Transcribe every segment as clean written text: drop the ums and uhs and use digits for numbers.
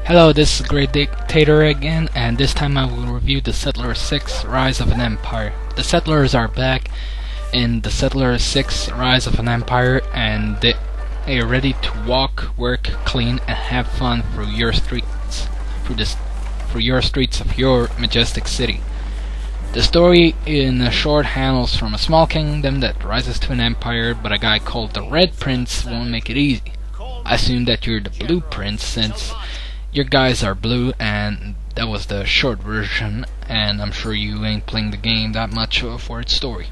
Hello, this is Greatdictator again, and this time I will review the Settlers 6 Rise of an Empire. The Settlers are back in the Settlers 6 Rise of an Empire, and they are ready to walk, work, clean, and have fun through your streets, of your majestic city. The story in short handles from a small kingdom that rises to an empire, but a guy called the Red Prince won't make it easy. I assume that you're the Blue Prince since your guys are blue, and that was the short version, and I'm sure you ain't playing the game that much for its story.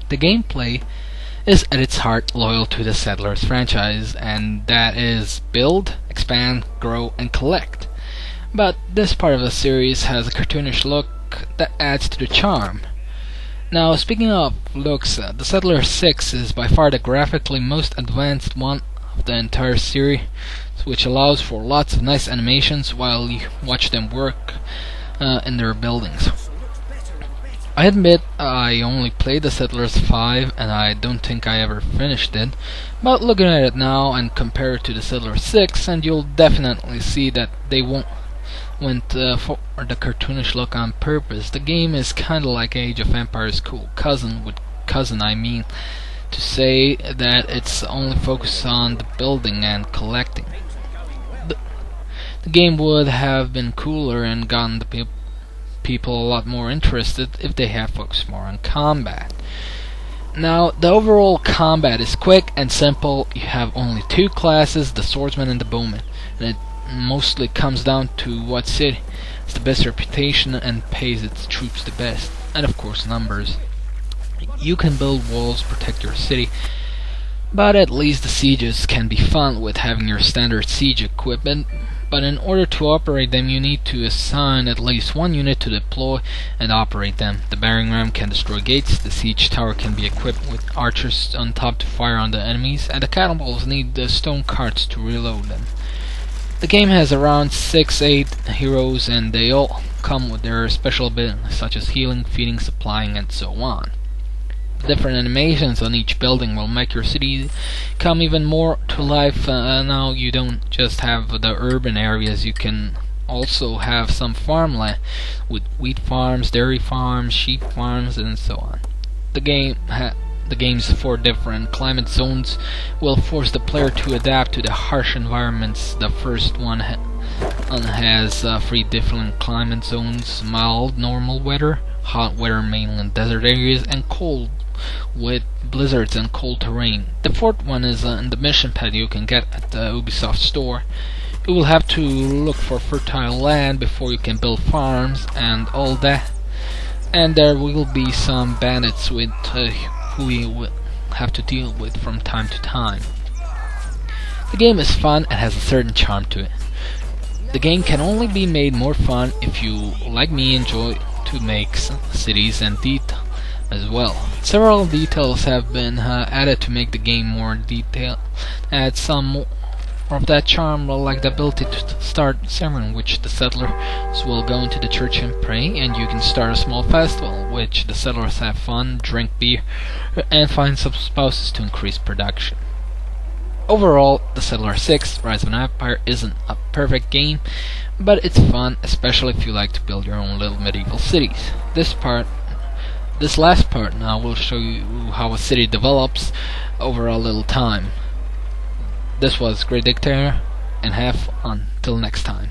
The gameplay is at its heart loyal to the Settlers franchise, and that is build, expand, grow, and collect. But this part of the series has a cartoonish look that adds to the charm. Now, speaking of looks, the Settlers 6 is by far the graphically most advanced one of the entire series, which allows for lots of nice animations while you watch them work in their buildings. I admit I only played the Settlers 5 and I don't think I ever finished it, but looking at it now and compare it to the Settlers 6, and you'll definitely see that they went for the cartoonish look on purpose. The game is kinda like Age of Empires' cool cousin, with cousin I mean to say that it's only focused on the building and collecting. The game would have been cooler and gotten the people a lot more interested if they had focused more on combat. Now, the overall combat is quick and simple. You have only two classes, the swordsman and the bowman, and it mostly comes down to what city has the best reputation and pays its troops the best, and of course numbers. You can build walls, protect your city, but at least the sieges can be fun with having your standard siege equipment. But in order to operate them, you need to assign at least one unit to deploy and operate them. The battering ram can destroy gates, the siege tower can be equipped with archers on top to fire on the enemies, and the cannonballs need the stone carts to reload them. The game has around 6-8 heroes, and they all come with their special abilities, such as healing, feeding, supplying, and so on. Different animations on each building will make your city come even more to life. Now you don't just have the urban areas, you can also have some farmland with wheat farms, dairy farms, sheep farms, and so on. The game's 4 different climate zones will force the player to adapt to the harsh environments. The first one has 3 different climate zones: mild, normal weather, hot weather, mainland desert areas, and cold with blizzards and cold terrain. The 4th one is in the mission pad you can get at the Ubisoft store. You will have to look for fertile land before you can build farms and all that. And there will be some bandits with who you will have to deal with from time to time. The game is fun and has a certain charm to it. The game can only be made more fun if you, like me, enjoy to make cities and detail as well. Several details have been added to make the game more detailed. Add some more of that charm, like the ability to start ceremony, which the settlers will go into the church and pray, and you can start a small festival, which the settlers have fun, drink beer, and find some spouses to increase production. Overall, the Settlers 6 Rise of an Empire isn't a perfect game, but it's fun, especially if you like to build your own little medieval cities. This last part now will show you how a city develops over a little time. This was Greatdictator, and have fun. Till next time.